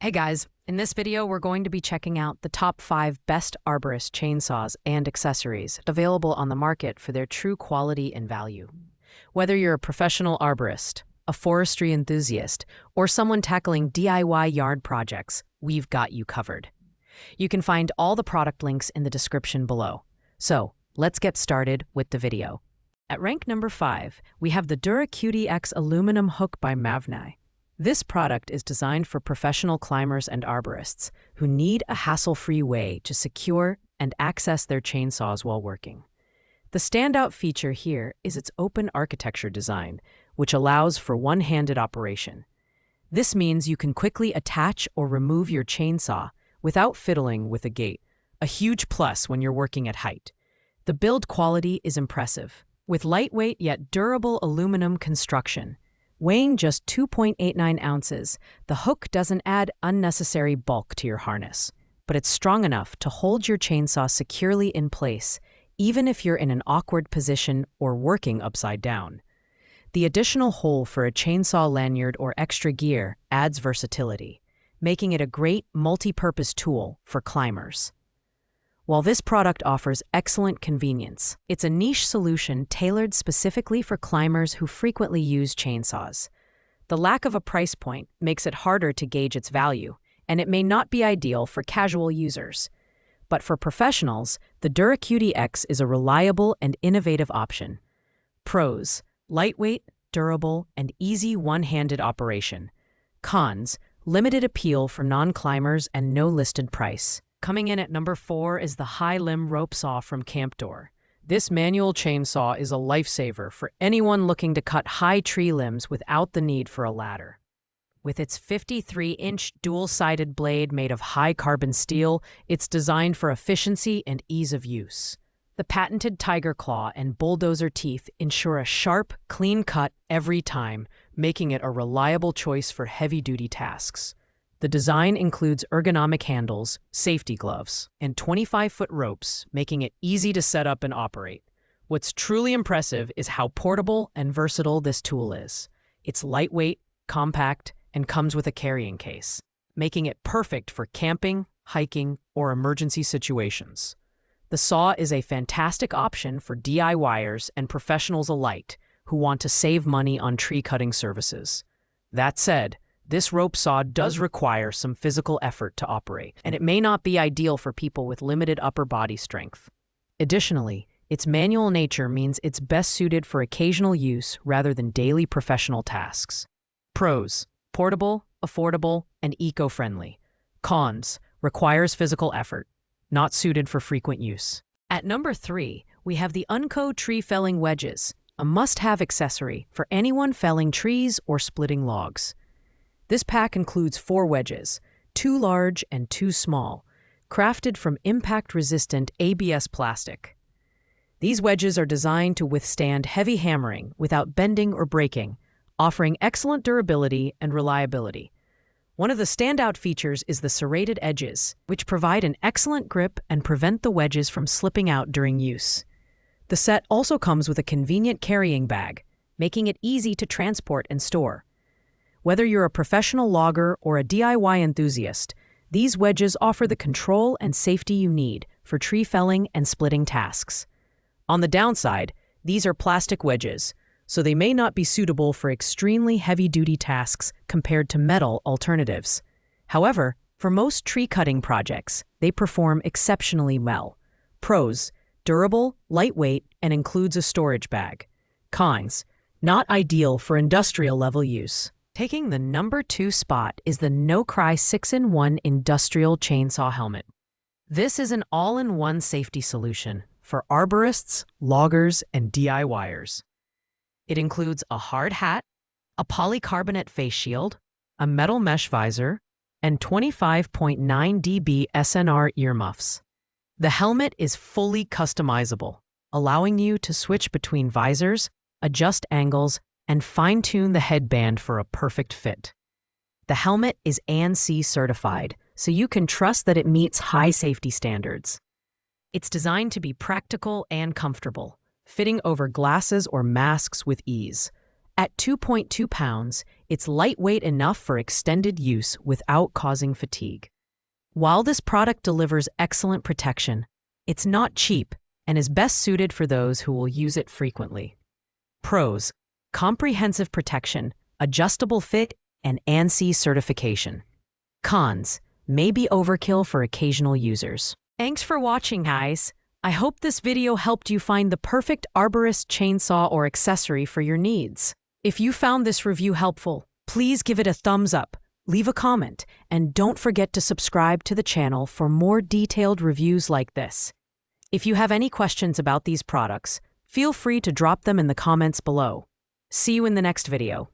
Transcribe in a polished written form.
Hey guys, in this video we're going to be checking out the top 5 best arborist chainsaws and accessories available on the market for their true quality and value. Whether you're a professional arborist, a forestry enthusiast, or someone tackling DIY yard projects, we've got you covered. You can find all the product links in the description below. So, let's get started with the video. At rank number 5, we have the DuraCutie X Aluminum Hook by Mavnai. This product is designed for professional climbers and arborists who need a hassle-free way to secure and access their chainsaws while working. The standout feature here is its open architecture design, which allows for one-handed operation. This means you can quickly attach or remove your chainsaw without fiddling with a gate, a huge plus when you're working at height. The build quality is impressive, with lightweight yet durable aluminum construction. Weighing just 2.89 ounces, the hook doesn't add unnecessary bulk to your harness, but it's strong enough to hold your chainsaw securely in place, even if you're in an awkward position or working upside down. The additional hole for a chainsaw lanyard or extra gear adds versatility, making it a great multi-purpose tool for climbers. While this product offers excellent convenience, it's a niche solution tailored specifically for climbers who frequently use chainsaws. The lack of a price point makes it harder to gauge its value, and it may not be ideal for casual users. But for professionals, the DuraCutie X is a reliable and innovative option. Pros: lightweight, durable, and easy one-handed operation. Cons: limited appeal for non-climbers and no listed price. Coming in at number 4 is the high-limb rope saw from Campdor. This manual chainsaw is a lifesaver for anyone looking to cut high tree limbs without the need for a ladder. With its 53-inch dual-sided blade made of high-carbon steel, it's designed for efficiency and ease of use. The patented tiger claw and bulldozer teeth ensure a sharp, clean cut every time, making it a reliable choice for heavy-duty tasks. The design includes ergonomic handles, safety gloves, and 25-foot ropes, making it easy to set up and operate. What's truly impressive is how portable and versatile this tool is. It's lightweight, compact, and comes with a carrying case, making it perfect for camping, hiking, or emergency situations. The saw is a fantastic option for DIYers and professionals alike who want to save money on tree cutting services. That said, this rope saw does require some physical effort to operate, and it may not be ideal for people with limited upper body strength. Additionally, its manual nature means it's best suited for occasional use rather than daily professional tasks. Pros: portable, affordable, and eco-friendly. Cons: requires physical effort, not suited for frequent use. At number 3, we have the Unco Tree Felling Wedges, a must-have accessory for anyone felling trees or splitting logs. This pack includes 4 wedges, 2 large and 2 small, crafted from impact-resistant ABS plastic. These wedges are designed to withstand heavy hammering without bending or breaking, offering excellent durability and reliability. One of the standout features is the serrated edges, which provide an excellent grip and prevent the wedges from slipping out during use. The set also comes with a convenient carrying bag, making it easy to transport and store. Whether you're a professional logger or a DIY enthusiast, these wedges offer the control and safety you need for tree felling and splitting tasks. On the downside, these are plastic wedges, so they may not be suitable for extremely heavy-duty tasks compared to metal alternatives. However, for most tree cutting projects, they perform exceptionally well. Pros: durable, lightweight, and includes a storage bag. Cons: not ideal for industrial-level use. Taking the number 2 spot is the No-Cry 6-in-1 Industrial Chainsaw Helmet. This is an all-in-one safety solution for arborists, loggers, and DIYers. It includes a hard hat, a polycarbonate face shield, a metal mesh visor, and 25.9 dB SNR earmuffs. The helmet is fully customizable, allowing you to switch between visors, adjust angles, and fine-tune the headband for a perfect fit. The helmet is ANSI certified, so you can trust that it meets high safety standards. It's designed to be practical and comfortable, fitting over glasses or masks with ease. At 2.2 pounds, it's lightweight enough for extended use without causing fatigue. While this product delivers excellent protection, it's not cheap and is best suited for those who will use it frequently. Pros: comprehensive protection, adjustable fit, and ANSI certification. Cons: may be overkill for occasional users. Thanks for watching, guys. I hope this video helped you find the perfect arborist chainsaw or accessory for your needs. If you found this review helpful, please give it a thumbs up, leave a comment, and don't forget to subscribe to the channel for more detailed reviews like this. If you have any questions about these products, feel free to drop them in the comments below. See you in the next video.